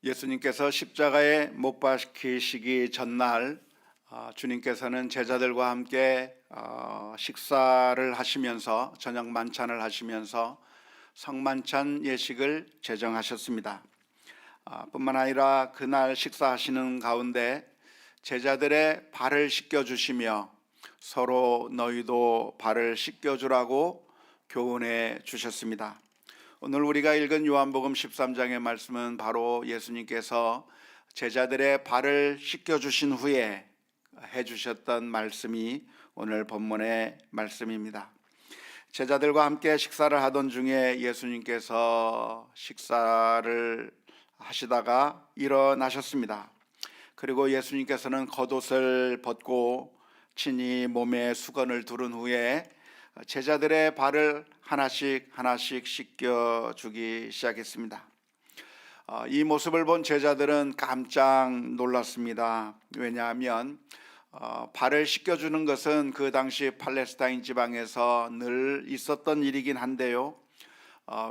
예수님께서 십자가에 못 박히시기 전날 주님께서는 제자들과 함께 식사를 하시면서 저녁 만찬을 하시면서 성만찬 예식을 제정하셨습니다. 뿐만 아니라 그날 식사하시는 가운데 제자들의 발을 씻겨주시며 서로 너희도 발을 씻겨주라고 교훈해 주셨습니다. 오늘 우리가 읽은 요한복음 13장의 말씀은 바로 예수님께서 제자들의 발을 씻겨주신 후에 해주셨던 말씀이 오늘 본문의 말씀입니다. 제자들과 함께 식사를 하던 중에 예수님께서 식사를 하시다가 일어나셨습니다. 그리고 예수님께서는 겉옷을 벗고 친히 몸에 수건을 두른 후에 제자들의 발을 하나씩 씻겨주기 시작했습니다. 이 모습을 본 제자들은 깜짝 놀랐습니다. 왜냐하면 발을 씻겨주는 것은 그 당시 팔레스타인 지방에서 늘 있었던 일이긴 한데요.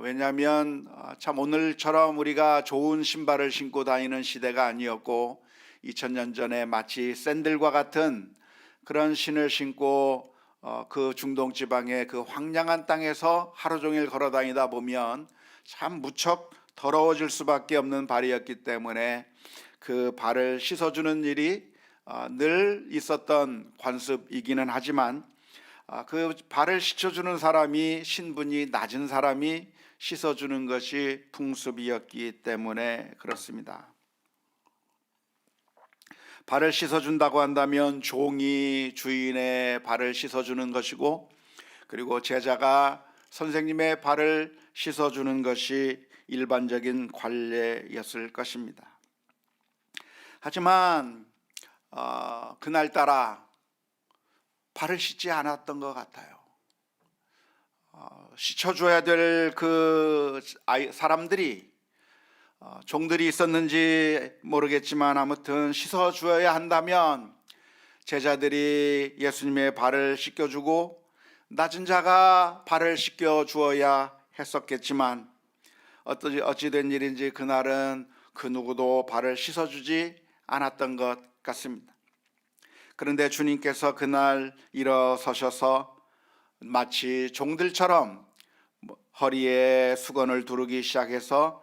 왜냐하면 참 오늘처럼 우리가 좋은 신발을 신고 다니는 시대가 아니었고 2000년 전에 마치 샌들과 같은 그런 신을 신고 그 중동 지방의 그 황량한 땅에서 하루 종일 걸어 다니다 보면 참 무척 더러워질 수밖에 없는 발이었기 때문에 그 발을 씻어주는 일이 늘 있었던 관습이기는 하지만 그 발을 씻어주는 사람이 신분이 낮은 사람이 씻어주는 것이 풍습이었기 때문에 그렇습니다. 발을 씻어준다고 한다면 종이 주인의 발을 씻어주는 것이고, 그리고 제자가 선생님의 발을 씻어주는 것이 일반적인 관례였을 것입니다. 하지만 그날따라 발을 씻지 않았던 것 같아요. 씻어줘야 될 그 사람들이 종들이 있었는지 모르겠지만 아무튼 씻어주어야 한다면 제자들이 예수님의 발을 씻겨주고 낮은 자가 발을 씻겨주어야 했었겠지만 어찌된 일인지 그날은 그 누구도 발을 씻어주지 않았던 것 같습니다. 그런데 주님께서 그날 일어서셔서 마치 종들처럼 허리에 수건을 두르기 시작해서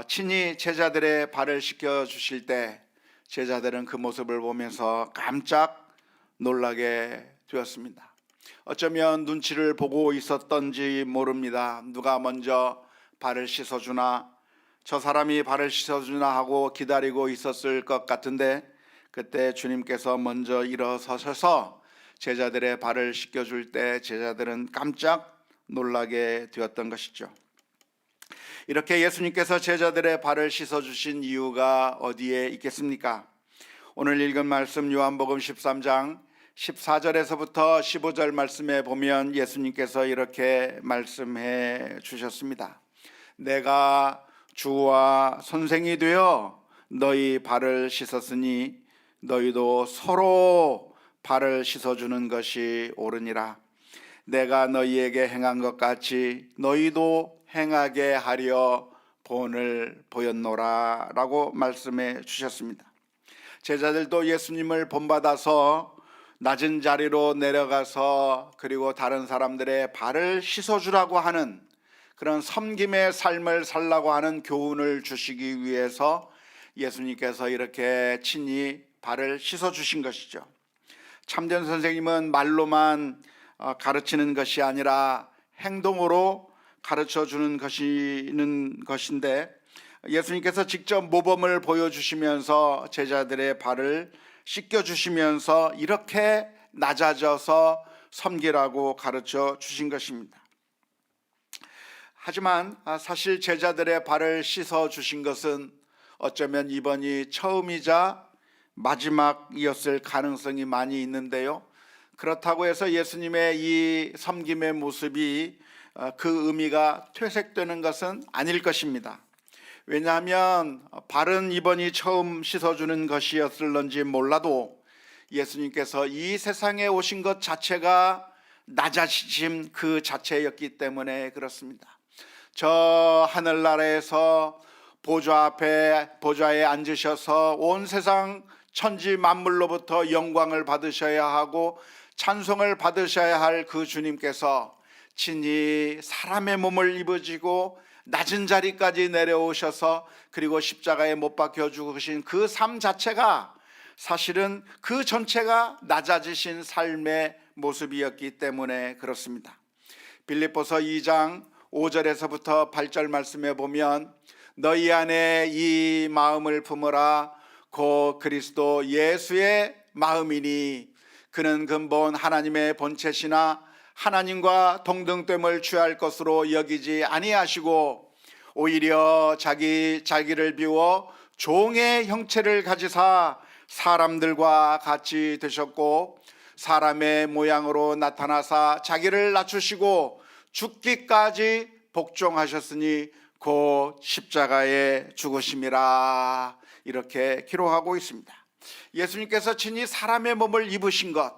친히 제자들의 발을 씻겨주실 때 제자들은 그 모습을 보면서 깜짝 놀라게 되었습니다. 어쩌면 눈치를 보고 있었던지 모릅니다. 누가 먼저 발을 씻어주나, 저 사람이 발을 씻어주나 하고 기다리고 있었을 것 같은데 그때 주님께서 먼저 일어서셔서 제자들의 발을 씻겨줄 때 제자들은 깜짝 놀라게 되었던 것이죠. 이렇게 예수님께서 제자들의 발을 씻어주신 이유가 어디에 있겠습니까? 오늘 읽은 말씀 요한복음 13장 14절에서부터 15절 말씀에 보면 예수님께서 이렇게 말씀해 주셨습니다. 내가 주와 선생이 되어 너희 발을 씻었으니 너희도 서로 발을 씻어주는 것이 옳으니라. 내가 너희에게 행한 것 같이 너희도 행하게 하려 본을 보였노라 라고 말씀해 주셨습니다. 제자들도 예수님을 본받아서 낮은 자리로 내려가서 그리고 다른 사람들의 발을 씻어주라고 하는 그런 섬김의 삶을 살라고 하는 교훈을 주시기 위해서 예수님께서 이렇게 친히 발을 씻어주신 것이죠. 참된 선생님은 말로만 가르치는 것이 아니라 행동으로 가르쳐 주는 것인데 예수님께서 직접 모범을 보여주시면서 제자들의 발을 씻겨주시면서 이렇게 낮아져서 섬기라고 가르쳐 주신 것입니다. 하지만 사실 제자들의 발을 씻어주신 것은 어쩌면 이번이 처음이자 마지막이었을 가능성이 많이 있는데요. 그렇다고 해서 예수님의 이 섬김의 모습이 그 의미가 퇴색되는 것은 아닐 것입니다. 왜냐하면 발은 이번이 처음 씻어주는 것이었을런지 몰라도 예수님께서 이 세상에 오신 것 자체가 낮아지심 그 자체였기 때문에 그렇습니다. 저 하늘나라에서 보좌에 앉으셔서 온 세상 천지 만물로부터 영광을 받으셔야 하고 찬송을 받으셔야 할 그 주님께서 친히 사람의 몸을 입으시고 낮은 자리까지 내려오셔서 그리고 십자가에 못 박혀 죽으신 그 삶 자체가 사실은 그 전체가 낮아지신 삶의 모습이었기 때문에 그렇습니다. 빌립보서 2장 5절에서부터 8절 말씀에 보면 너희 안에 이 마음을 품으라 곧 그리스도 예수의 마음이니 그는 근본 하나님의 본체시나 하나님과 동등됨을 취할 것으로 여기지 아니하시고 오히려 자기를 비워 종의 형체를 가지사 사람들과 같이 되셨고 사람의 모양으로 나타나사 자기를 낮추시고 죽기까지 복종하셨으니 곧 십자가에 죽으심이라 이렇게 기록하고 있습니다. 예수님께서 친히 사람의 몸을 입으신 것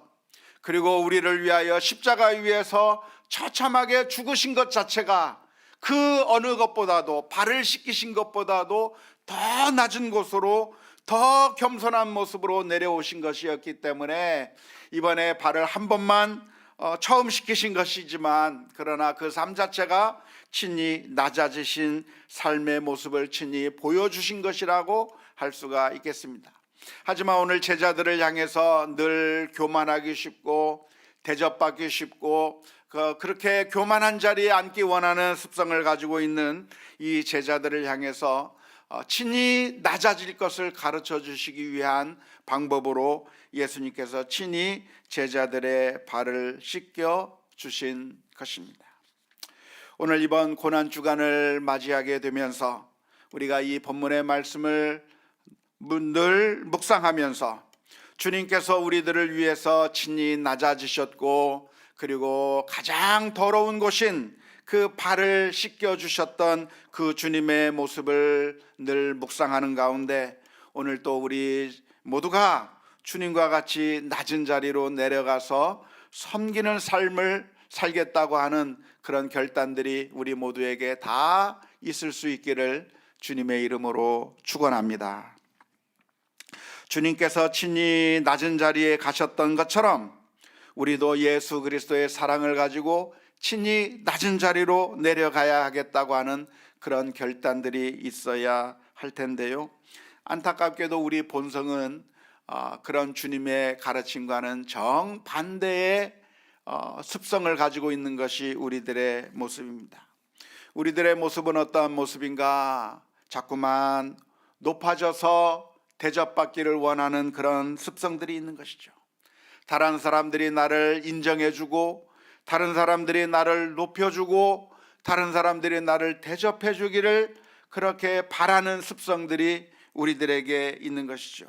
그리고 우리를 위하여 십자가 위에서 처참하게 죽으신 것 자체가 그 어느 것보다도 발을 씻기신 것보다도 더 낮은 곳으로 더 겸손한 모습으로 내려오신 것이었기 때문에 이번에 발을 한 번만 처음 씻기신 것이지만 그러나 그 삶 자체가 친히 낮아지신 삶의 모습을 친히 보여주신 것이라고 할 수가 있겠습니다. 하지만 오늘 제자들을 향해서 늘 교만하기 쉽고 대접받기 쉽고 그렇게 교만한 자리에 앉기 원하는 습성을 가지고 있는 이 제자들을 향해서 친히 낮아질 것을 가르쳐 주시기 위한 방법으로 예수님께서 친히 제자들의 발을 씻겨 주신 것입니다. 오늘 이번 고난주간을 맞이하게 되면서 우리가 이 본문의 말씀을 늘 묵상하면서 주님께서 우리들을 위해서 친히 낮아지셨고 그리고 가장 더러운 곳인 그 발을 씻겨주셨던 그 주님의 모습을 늘 묵상하는 가운데 오늘 또 우리 모두가 주님과 같이 낮은 자리로 내려가서 섬기는 삶을 살겠다고 하는 그런 결단들이 우리 모두에게 다 있을 수 있기를 주님의 이름으로 축원합니다. 주님께서 친히 낮은 자리에 가셨던 것처럼 우리도 예수 그리스도의 사랑을 가지고 친히 낮은 자리로 내려가야 하겠다고 하는 그런 결단들이 있어야 할 텐데요. 안타깝게도 우리 본성은 그런 주님의 가르침과는 정반대의 습성을 가지고 있는 것이 우리들의 모습입니다. 우리들의 모습은 어떠한 모습인가? 자꾸만 높아져서 대접받기를 원하는 그런 습성들이 있는 것이죠. 다른 사람들이 나를 인정해주고 다른 사람들이 나를 높여주고 다른 사람들이 나를 대접해주기를 그렇게 바라는 습성들이 우리들에게 있는 것이죠.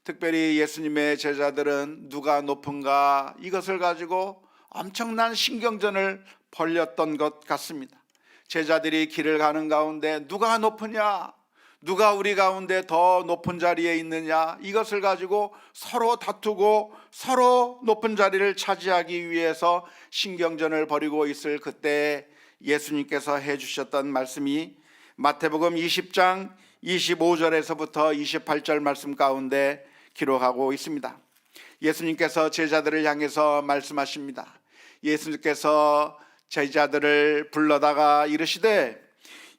특별히 예수님의 제자들은 누가 높은가 이것을 가지고 엄청난 신경전을 벌였던 것 같습니다. 제자들이 길을 가는 가운데 누가 높으냐, 누가 우리 가운데 더 높은 자리에 있느냐 이것을 가지고 서로 다투고 서로 높은 자리를 차지하기 위해서 신경전을 벌이고 있을 그때 예수님께서 해주셨던 말씀이 마태복음 20장 25절에서부터 28절 말씀 가운데 기록하고 있습니다. 예수님께서 제자들을 향해서 말씀하십니다. 예수님께서 제자들을 불러다가 이르시되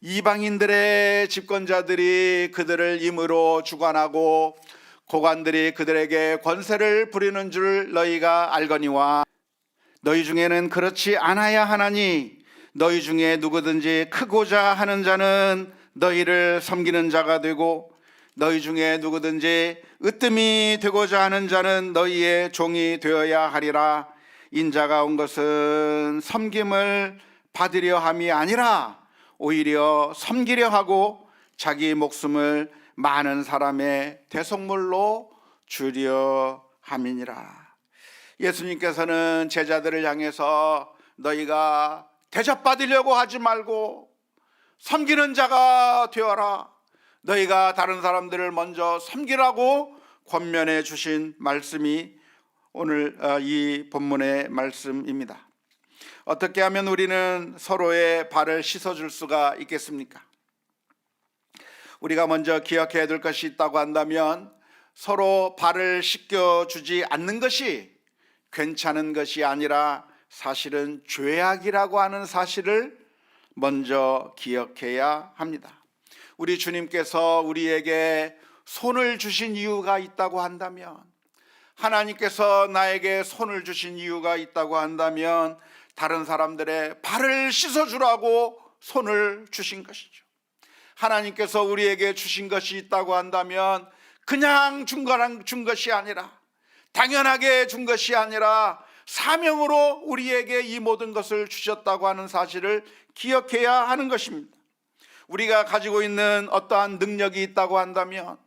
이방인들의 집권자들이 그들을 임으로 주관하고 고관들이 그들에게 권세를 부리는 줄 너희가 알거니와 너희 중에는 그렇지 않아야 하나니 너희 중에 누구든지 크고자 하는 자는 너희를 섬기는 자가 되고 너희 중에 누구든지 으뜸이 되고자 하는 자는 너희의 종이 되어야 하리라. 인자가 온 것은 섬김을 받으려 함이 아니라 오히려 섬기려 하고 자기 목숨을 많은 사람의 대속물로 주려 함이니라. 예수님께서는 제자들을 향해서 너희가 대접받으려고 하지 말고 섬기는 자가 되어라. 너희가 다른 사람들을 먼저 섬기라고 권면해 주신 말씀이 오늘 이 본문의 말씀입니다. 어떻게 하면 우리는 서로의 발을 씻어줄 수가 있겠습니까? 우리가 먼저 기억해야 될 것이 있다고 한다면 서로 발을 씻겨주지 않는 것이 괜찮은 것이 아니라 사실은 죄악이라고 하는 사실을 먼저 기억해야 합니다. 우리 주님께서 우리에게 손을 주신 이유가 있다고 한다면, 하나님께서 나에게 손을 주신 이유가 있다고 한다면 다른 사람들의 발을 씻어주라고 손을 주신 것이죠. 하나님께서 우리에게 주신 것이 있다고 한다면 그냥 준 것이 아니라, 당연하게 준 것이 아니라 사명으로 우리에게 이 모든 것을 주셨다고 하는 사실을 기억해야 하는 것입니다. 우리가 가지고 있는 어떠한 능력이 있다고 한다면,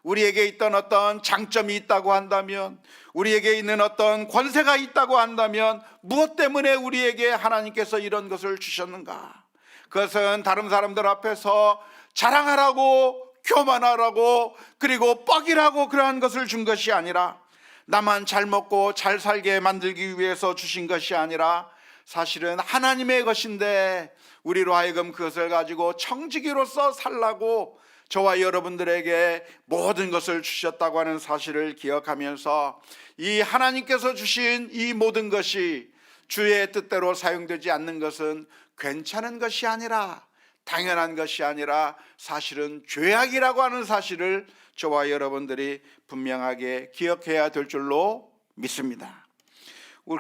우리에게 있던 어떤 장점이 있다고 한다면, 우리에게 있는 어떤 권세가 있다고 한다면 무엇 때문에 우리에게 하나님께서 이런 것을 주셨는가? 그것은 다른 사람들 앞에서 자랑하라고, 교만하라고, 그리고 뻑이라고 그러한 것을 준 것이 아니라, 나만 잘 먹고 잘 살게 만들기 위해서 주신 것이 아니라 사실은 하나님의 것인데 우리로 하여금 그것을 가지고 청지기로서 살라고 저와 여러분들에게 모든 것을 주셨다고 하는 사실을 기억하면서, 이 하나님께서 주신 이 모든 것이 주의 뜻대로 사용되지 않는 것은 괜찮은 것이 아니라, 당연한 것이 아니라 사실은 죄악이라고 하는 사실을 저와 여러분들이 분명하게 기억해야 될 줄로 믿습니다.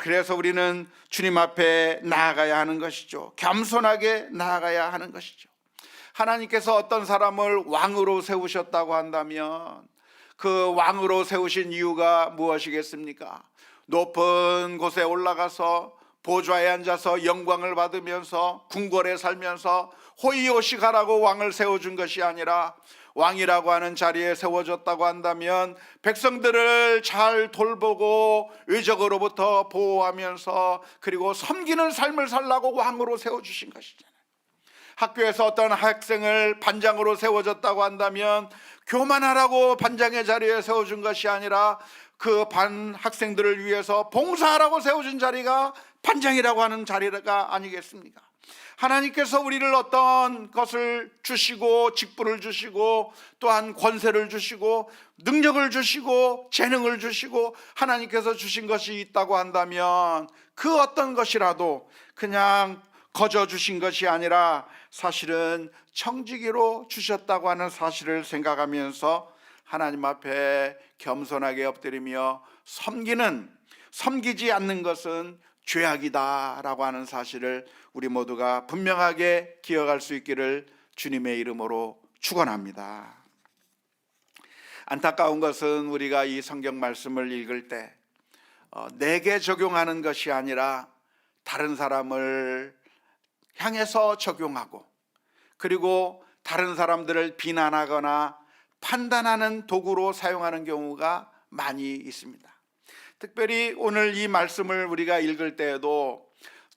그래서 우리는 주님 앞에 나아가야 하는 것이죠. 겸손하게 나아가야 하는 것이죠. 하나님께서 어떤 사람을 왕으로 세우셨다고 한다면 그 왕으로 세우신 이유가 무엇이겠습니까? 높은 곳에 올라가서 보좌에 앉아서 영광을 받으면서 궁궐에 살면서 호의호식하라고 왕을 세워준 것이 아니라, 왕이라고 하는 자리에 세워졌다고 한다면 백성들을 잘 돌보고 의적으로부터 보호하면서 그리고 섬기는 삶을 살라고 왕으로 세워주신 것이잖아요. 학교에서 어떤 학생을 반장으로 세워졌다고 한다면 교만하라고 반장의 자리에 세워준 것이 아니라 그 반 학생들을 위해서 봉사하라고 세워준 자리가 반장이라고 하는 자리가 아니겠습니까? 하나님께서 우리를 어떤 것을 주시고 직분을 주시고 또한 권세를 주시고 능력을 주시고 재능을 주시고 하나님께서 주신 것이 있다고 한다면 그 어떤 것이라도 그냥 거저 주신 것이 아니라 사실은 청지기로 주셨다고 하는 사실을 생각하면서 하나님 앞에 겸손하게 엎드리며 섬기지 않는 것은 죄악이다라고 하는 사실을 우리 모두가 분명하게 기억할 수 있기를 주님의 이름으로 축원합니다. 안타까운 것은 우리가 이 성경 말씀을 읽을 때 내게 적용하는 것이 아니라 다른 사람을 향해서 적용하고, 그리고 다른 사람들을 비난하거나 판단하는 도구로 사용하는 경우가 많이 있습니다. 특별히 오늘 이 말씀을 우리가 읽을 때에도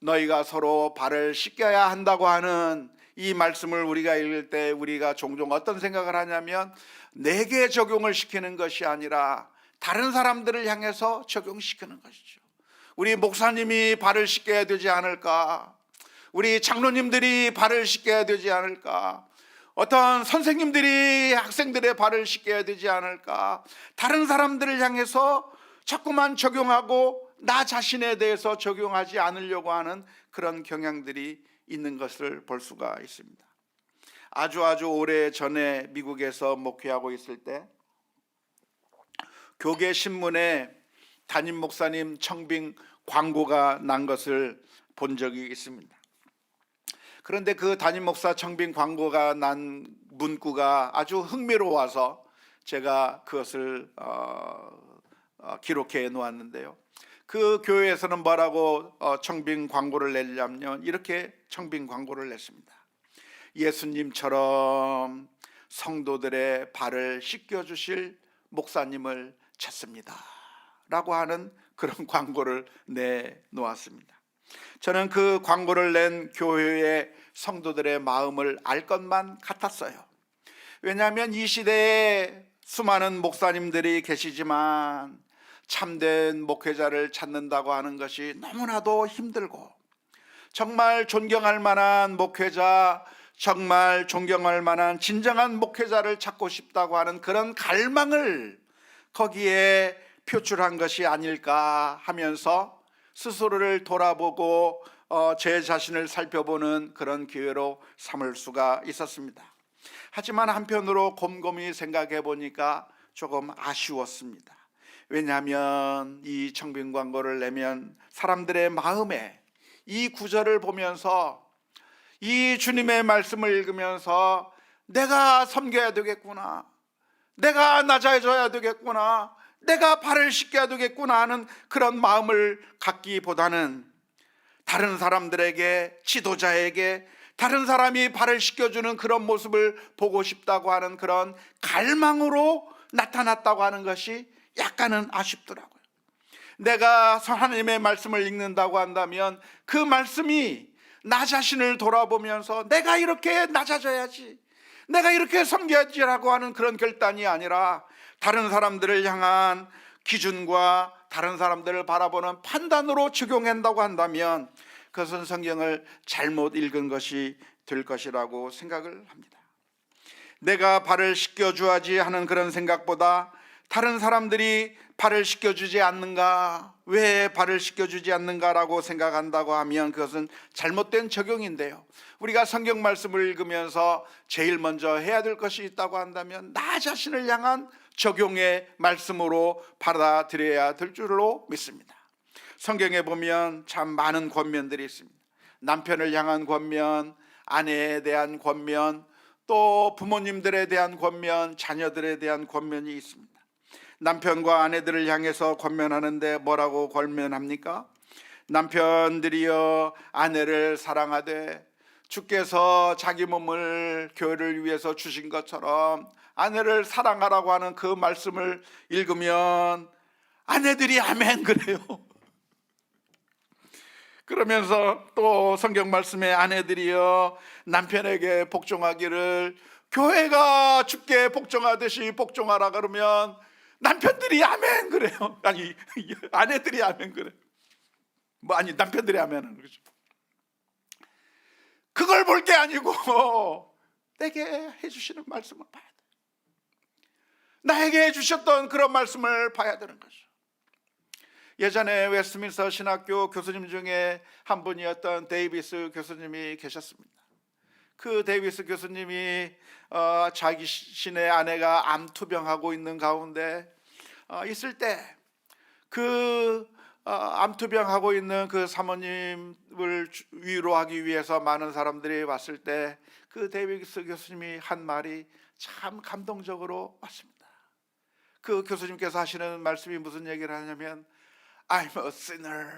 너희가 서로 발을 씻겨야 한다고 하는 이 말씀을 우리가 읽을 때 우리가 종종 어떤 생각을 하냐면 내게 적용을 시키는 것이 아니라 다른 사람들을 향해서 적용시키는 것이죠. 우리 목사님이 발을 씻겨야 되지 않을까? 우리 장로님들이 발을 씻겨야 되지 않을까? 어떤 선생님들이 학생들의 발을 씻겨야 되지 않을까? 다른 사람들을 향해서 자꾸만 적용하고 나 자신에 대해서 적용하지 않으려고 하는 그런 경향들이 있는 것을 볼 수가 있습니다. 아주 오래 전에 미국에서 목회하고 있을 때 교계 신문에 담임 목사님 청빙 광고가 난 것을 본 적이 있습니다. 그런데 그 담임 목사 청빙 광고가 난 문구가 아주 흥미로워서 제가 그것을 기록해 놓았는데요. 그 교회에서는 뭐라고 청빙 광고를 내려면 이렇게 청빙 광고를 냈습니다. 예수님처럼 성도들의 발을 씻겨주실 목사님을 찾습니다 라고 하는 그런 광고를 내놓았습니다. 저는 그 광고를 낸 교회의 성도들의 마음을 알 것만 같았어요. 왜냐하면 이 시대에 수많은 목사님들이 계시지만 참된 목회자를 찾는다고 하는 것이 너무나도 힘들고, 정말 존경할 만한 목회자, 정말 존경할 만한 진정한 목회자를 찾고 싶다고 하는 그런 갈망을 거기에 표출한 것이 아닐까 하면서 스스로를 돌아보고 제 자신을 살펴보는 그런 기회로 삼을 수가 있었습니다. 하지만 한편으로 곰곰이 생각해 보니까 조금 아쉬웠습니다. 왜냐하면 이 청빙 광고를 내면 사람들의 마음에 이 구절을 보면서, 이 주님의 말씀을 읽으면서 내가 섬겨야 되겠구나, 내가 낮아져야 되겠구나, 내가 발을 씻겨야 되겠구나 하는 그런 마음을 갖기보다는 다른 사람들에게, 지도자에게 다른 사람이 발을 씻겨주는 그런 모습을 보고 싶다고 하는 그런 갈망으로 나타났다고 하는 것이 약간은 아쉽더라고요. 내가 하나님의 말씀을 읽는다고 한다면 그 말씀이 나 자신을 돌아보면서 내가 이렇게 낮아져야지, 내가 이렇게 섬겨야지라고 하는 그런 결단이 아니라 다른 사람들을 향한 기준과 다른 사람들을 바라보는 판단으로 적용한다고 한다면 그것은 성경을 잘못 읽은 것이 될 것이라고 생각을 합니다. 내가 발을 씻겨줘야지 하는 그런 생각보다 다른 사람들이 발을 씻겨주지 않는가, 왜 발을 씻겨주지 않는가라고 생각한다고 하면 그것은 잘못된 적용인데요, 우리가 성경 말씀을 읽으면서 제일 먼저 해야 될 것이 있다고 한다면 나 자신을 향한 적용의 말씀으로 받아들여야 될 줄로 믿습니다. 성경에 보면 참 많은 권면들이 있습니다. 남편을 향한 권면, 아내에 대한 권면, 또 부모님들에 대한 권면, 자녀들에 대한 권면이 있습니다. 남편과 아내들을 향해서 권면하는데 뭐라고 권면합니까? 남편들이여 아내를 사랑하되 주께서 자기 몸을 교회를 위해서 주신 것처럼 아내를 사랑하라고 하는 그 말씀을 읽으면 아내들이 아멘 그래요. 그러면서 또 성경 말씀에 아내들이여 남편에게 복종하기를 교회가 주께 복종하듯이 복종하라 그러면 남편들이 아멘 그래요. 아니 아내들이 아멘 그래. 아니 남편들이 아멘 하는 거죠. 그걸 볼 게 아니고 내게 해주시는 말씀을 봐야 돼. 나에게 해주셨던 그런 말씀을 봐야 되는 거죠. 예전에 웨스트민스터 신학교 교수님 중에 한 분이었던 데이비스 교수님이 계셨습니다. 그 데이비스 교수님이 자신의 아내가 암투병하고 있는 가운데 있을 때 그 암투병하고 있는 그 사모님을 위로하기 위해서 많은 사람들이 왔을 때 그 데이비스 교수님이 한 말이 참 감동적으로 왔습니다. 그 교수님께서 하시는 말씀이 무슨 얘기를 하냐면 I'm a sinner.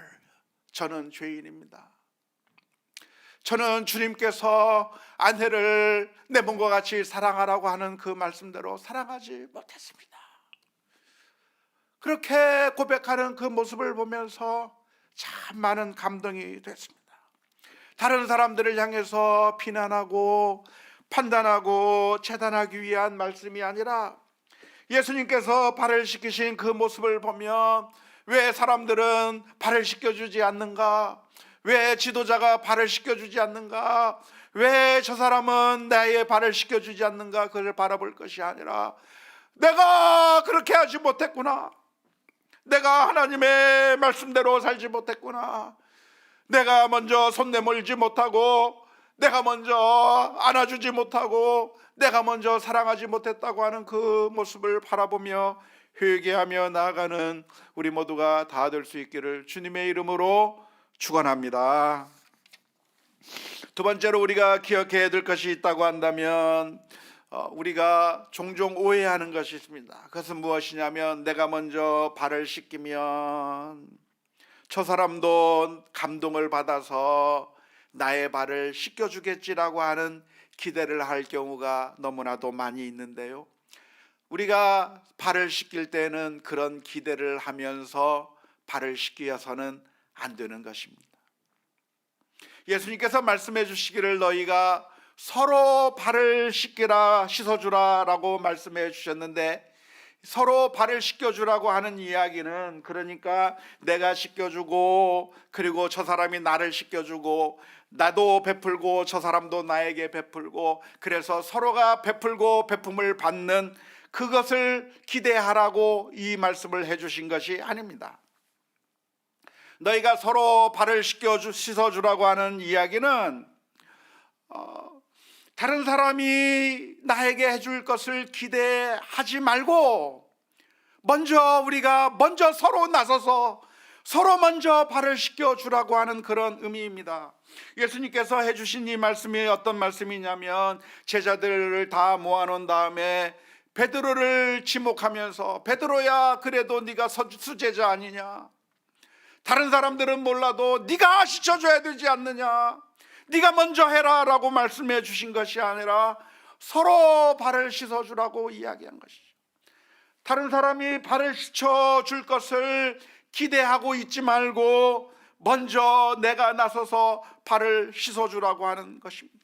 저는 죄인입니다. 저는 주님께서 아내를 내 몸과 같이 사랑하라고 하는 그 말씀대로 사랑하지 못했습니다. 그렇게 고백하는 그 모습을 보면서 참 많은 감동이 됐습니다. 다른 사람들을 향해서 비난하고 판단하고 재단하기 위한 말씀이 아니라 예수님께서 발을 씻기신 그 모습을 보면 왜 사람들은 발을 씻겨주지 않는가? 왜 지도자가 발을 씻겨주지 않는가? 왜 저 사람은 나의 발을 씻겨주지 않는가? 그걸 바라볼 것이 아니라 내가 그렇게 하지 못했구나, 내가 하나님의 말씀대로 살지 못했구나, 내가 먼저 손 내밀지 못하고, 내가 먼저 안아주지 못하고, 내가 먼저 사랑하지 못했다고 하는 그 모습을 바라보며 회개하며 나아가는 우리 모두가 다 될 수 있기를 주님의 이름으로 축원합니다. 두 번째로 우리가 기억해야 될 것이 있다고 한다면 우리가 종종 오해하는 것이 있습니다. 그것은 무엇이냐면 내가 먼저 발을 씻기면 저 사람도 감동을 받아서 나의 발을 씻겨주겠지라고 하는 기대를 할 경우가 너무나도 많이 있는데요, 우리가 발을 씻길 때는 그런 기대를 하면서 발을 씻겨서는 안 되는 것입니다. 예수님께서 말씀해 주시기를 너희가 서로 발을 씻어주라 라고 말씀해 주셨는데, 서로 발을 씻겨주라고 하는 이야기는 그러니까 내가 씻겨주고 그리고 저 사람이 나를 씻겨주고 나도 베풀고 저 사람도 나에게 베풀고, 그래서 서로가 베풀고 베품을 받는 그것을 기대하라고 이 말씀을 해주신 것이 아닙니다. 너희가 서로 발을 씻어주라고 하는 이야기는 다른 사람이 나에게 해줄 것을 기대하지 말고 우리가 먼저 서로 나서서 서로 먼저 발을 씻겨주라고 하는 그런 의미입니다. 예수님께서 해주신 이 말씀이 어떤 말씀이냐면, 제자들을 다 모아놓은 다음에 베드로를 지목하면서, 베드로야, 그래도 네가 수제자 아니냐? 다른 사람들은 몰라도 네가 씻어줘야 되지 않느냐? 네가 먼저 해라 라고 말씀해 주신 것이 아니라 서로 발을 씻어주라고 이야기한 것이죠. 다른 사람이 발을 씻어줄 것을 기대하고 있지 말고 먼저 내가 나서서 발을 씻어주라고 하는 것입니다.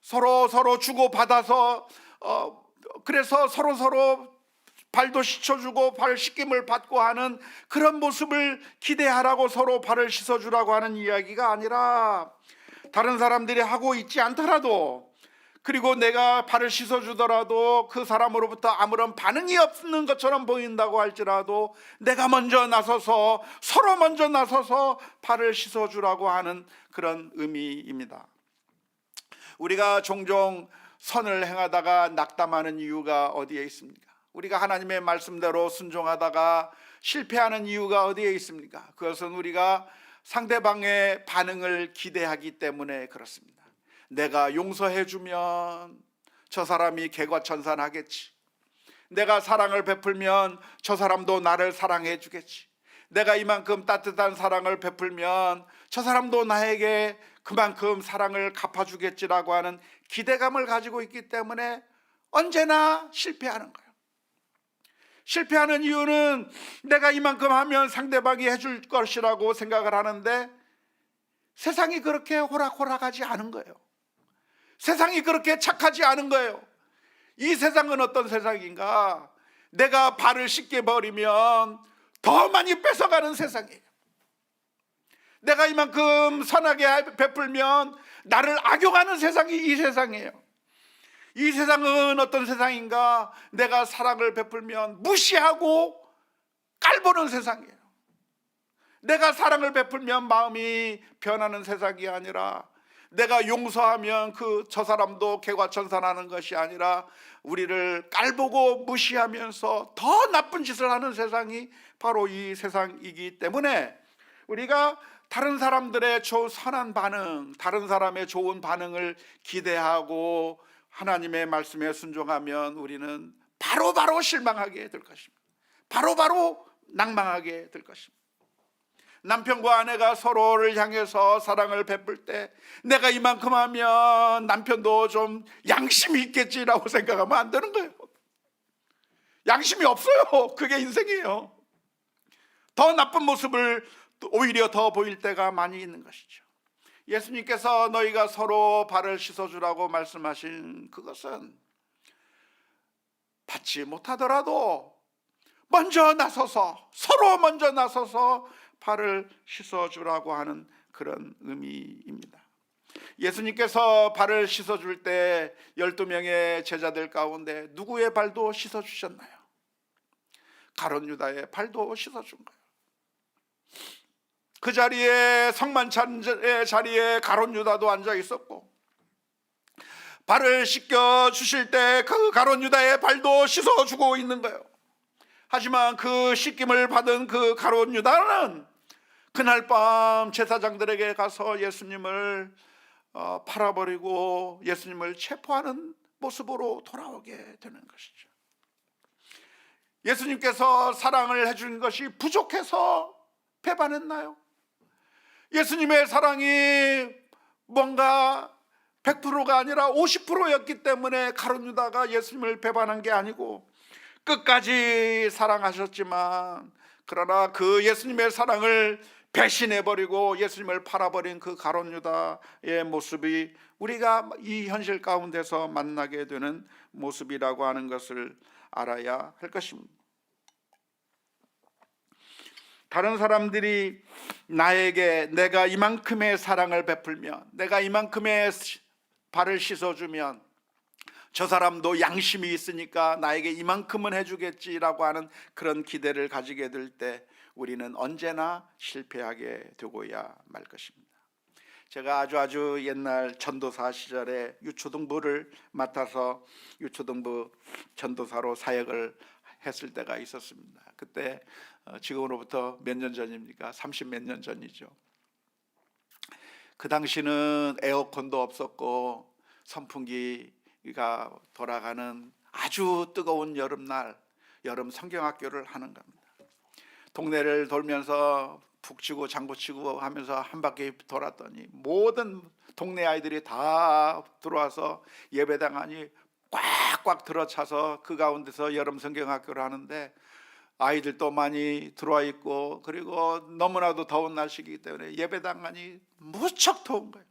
서로 주고받아서 그래서 서로 발도 씻어주고 발 씻김을 받고 하는 그런 모습을 기대하라고 서로 발을 씻어주라고 하는 이야기가 아니라, 다른 사람들이 하고 있지 않더라도, 그리고 내가 발을 씻어주더라도 그 사람으로부터 아무런 반응이 없는 것처럼 보인다고 할지라도 내가 먼저 나서서, 서로 먼저 나서서 발을 씻어주라고 하는 그런 의미입니다. 우리가 종종 선을 행하다가 낙담하는 이유가 어디에 있습니까? 우리가 하나님의 말씀대로 순종하다가 실패하는 이유가 어디에 있습니까? 그것은 우리가 상대방의 반응을 기대하기 때문에 그렇습니다. 내가 용서해주면 저 사람이 개과천선하겠지. 내가 사랑을 베풀면 저 사람도 나를 사랑해 주겠지. 내가 이만큼 따뜻한 사랑을 베풀면 저 사람도 나에게 그만큼 사랑을 갚아주겠지라고 하는 기대감을 가지고 있기 때문에 언제나 실패하는 거예요. 실패하는 이유는 내가 이만큼 하면 상대방이 해줄 것이라고 생각을 하는데, 세상이 그렇게 호락호락하지 않은 거예요. 세상이 그렇게 착하지 않은 거예요. 이 세상은 어떤 세상인가? 내가 발을 씻게 버리면 더 많이 뺏어가는 세상이에요. 내가 이만큼 선하게 베풀면 나를 악용하는 세상이 이 세상이에요. 이 세상은 어떤 세상인가? 내가 사랑을 베풀면 무시하고 깔보는 세상이에요. 내가 사랑을 베풀면 마음이 변하는 세상이 아니라, 내가 용서하면 저 사람도 개과천선하는 것이 아니라 우리를 깔보고 무시하면서 더 나쁜 짓을 하는 세상이 바로 이 세상이기 때문에, 우리가 다른 사람들의 선한 반응, 다른 사람의 좋은 반응을 기대하고 하나님의 말씀에 순종하면 우리는 바로바로 실망하게 될 것입니다. 바로바로 낭망하게 될 것입니다. 남편과 아내가 서로를 향해서 사랑을 베풀 때 내가 이만큼 하면 남편도 좀 양심이 있겠지라고 생각하면 안 되는 거예요. 양심이 없어요. 그게 인생이에요. 더 나쁜 모습을 오히려 더 보일 때가 많이 있는 것이죠. 예수님께서 너희가 서로 발을 씻어주라고 말씀하신 그것은 받지 못하더라도 먼저 나서서, 서로 먼저 나서서 발을 씻어주라고 하는 그런 의미입니다. 예수님께서 발을 씻어줄 때 12명의 제자들 가운데 누구의 발도 씻어주셨나요? 가룟 유다의 발도 씻어준 거예요. 그 자리에, 성만찬의 자리에 가룟 유다도 앉아 있었고, 발을 씻겨 주실 때 그 가룟 유다의 발도 씻어주고 있는 거예요. 하지만 그 씻김을 받은 그 가룟 유다는 그날 밤 제사장들에게 가서 예수님을 팔아버리고 예수님을 체포하는 모습으로 돌아오게 되는 것이죠. 예수님께서 사랑을 해준 것이 부족해서 배반했나요? 예수님의 사랑이 뭔가 100%가 아니라 50%였기 때문에 가룟 유다가 예수님을 배반한 게 아니고 끝까지 사랑하셨지만, 그러나 그 예수님의 사랑을 배신해버리고 예수님을 팔아버린 그 가룟 유다의 모습이 우리가 이 현실 가운데서 만나게 되는 모습이라고 하는 것을 알아야 할 것입니다. 다른 사람들이 나에게 내가 이만큼의 사랑을 베풀면, 내가 이만큼의 발을 씻어주면 저 사람도 양심이 있으니까 나에게 이만큼은 해주겠지라고 하는 그런 기대를 가지게 될 때 우리는 언제나 실패하게 되고야 말 것입니다. 제가 아주 옛날 전도사 시절에 유초등부를 맡아서 유초등부 전도사로 사역을 했을 때가 있었습니다. 그때 지금으로부터 몇 년 전입니까? 30 몇 년 전이죠. 그 당시는 에어컨도 없었고 선풍기가 돌아가는 아주 뜨거운 여름날, 여름 성경학교를 하는 겁니다. 동네를 돌면서 북치고 장구치고 하면서 한 바퀴 돌았더니 모든 동네 아이들이 다 들어와서 예배당 안이 꽉꽉 들어차서 그 가운데서 여름 성경학교를 하는데 아이들도 많이 들어와 있고, 그리고 너무나도 더운 날씨이기 때문에 예배당 안이 무척 더운 거예요.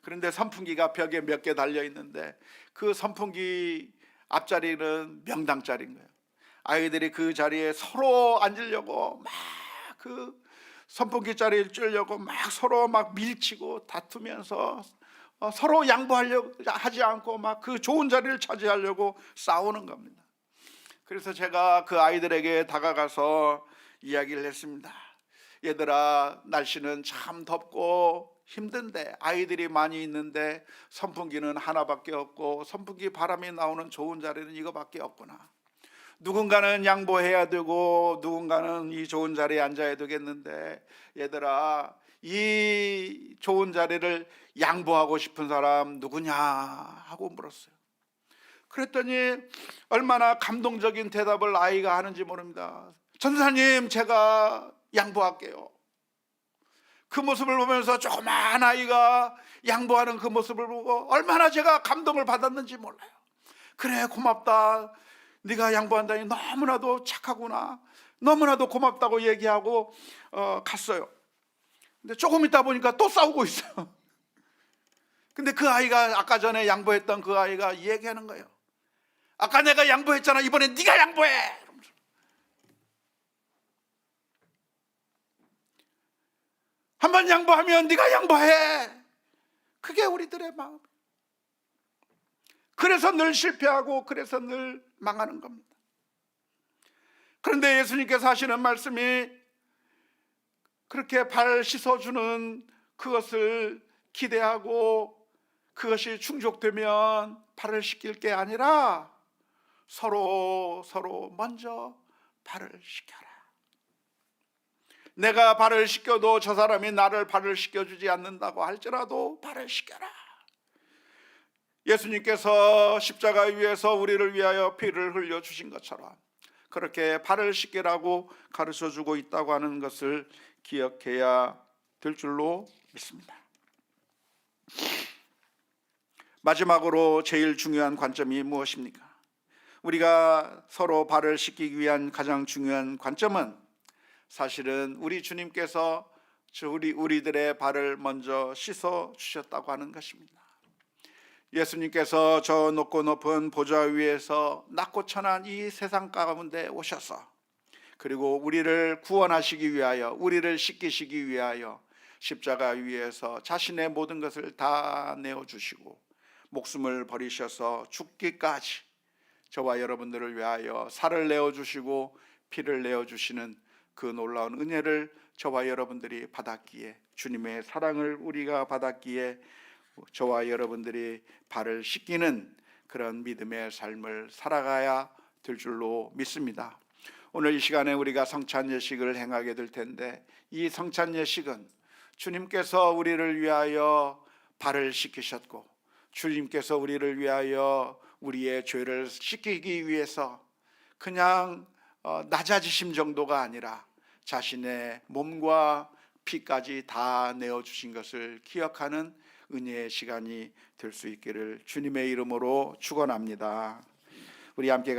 그런데 선풍기가 벽에 몇 개 달려 있는데 그 선풍기 앞자리는 명당자리인 거예요. 아이들이 그 자리에 서로 앉으려고 막 그 선풍기 자리를 쬐려고 막 서로 막 밀치고 다투면서 서로 양보하려고 하지 않고 막 그 좋은 자리를 차지하려고 싸우는 겁니다. 그래서 제가 그 아이들에게 다가가서 이야기를 했습니다. 얘들아, 날씨는 참 덥고 힘든데 아이들이 많이 있는데 선풍기는 하나밖에 없고 선풍기 바람이 나오는 좋은 자리는 이거밖에 없구나. 누군가는 양보해야 되고 누군가는 이 좋은 자리에 앉아야 되겠는데 얘들아, 이 좋은 자리를 양보하고 싶은 사람 누구냐 하고 물었어요. 그랬더니 얼마나 감동적인 대답을 아이가 하는지 모릅니다. 전사님, 제가 양보할게요. 그 모습을 보면서 조그만 아이가 양보하는 그 모습을 보고 얼마나 제가 감동을 받았는지 몰라요. 그래, 고맙다, 네가 양보한다니 너무나도 착하구나, 너무나도 고맙다고 얘기하고 갔어요. 근데 조금 있다 보니까 또 싸우고 있어요. 근데 그 아이가, 아까 전에 양보했던 그 아이가 얘기하는 거예요. 아까 내가 양보했잖아, 이번엔 네가 양보해. 한번 양보하면 네가 양보해. 그게 우리들의 마음. 그래서 늘 실패하고 그래서 늘 망하는 겁니다. 그런데 예수님께서 하시는 말씀이 그렇게 발 씻어주는 그것을 기대하고 그것이 충족되면 발을 씻길 게 아니라 서로 먼저 발을 씻겨라. 내가 발을 씻겨도 저 사람이 나를 발을 씻겨주지 않는다고 할지라도 발을 씻겨라. 예수님께서 십자가 위에서 우리를 위하여 피를 흘려주신 것처럼 그렇게 발을 씻기라고 가르쳐주고 있다고 하는 것을 기억해야 될 줄로 믿습니다. 마지막으로 제일 중요한 관점이 무엇입니까? 우리가 서로 발을 씻기기 위한 가장 중요한 관점은 사실은 우리 주님께서 우리들의 발을 먼저 씻어 주셨다고 하는 것입니다. 예수님께서 저 높고 높은 보좌 위에서 낮고 천한 이 세상 가운데 오셔서 그리고 우리를 구원하시기 위하여, 우리를 씻기시기 위하여 십자가 위에서 자신의 모든 것을 다 내어주시고 목숨을 버리셔서 죽기까지 저와 여러분들을 위하여 살을 내어주시고 피를 내어주시는 그 놀라운 은혜를 저와 여러분들이 받았기에, 주님의 사랑을 우리가 받았기에 저와 여러분들이 발을 씻기는 그런 믿음의 삶을 살아가야 될 줄로 믿습니다. 오늘 이 시간에 우리가 성찬 예식을 행하게 될 텐데, 이 성찬 예식은 주님께서 우리를 위하여 발을 씻기셨고 주님께서 우리를 위하여 우리의 죄를 씻기기 위해서 그냥 낮아지심 정도가 아니라 자신의 몸과 피까지 다 내어주신 것을 기억하는 은혜의 시간이 될 수 있기를 주님의 이름으로 축원합니다. 우리 함께 같이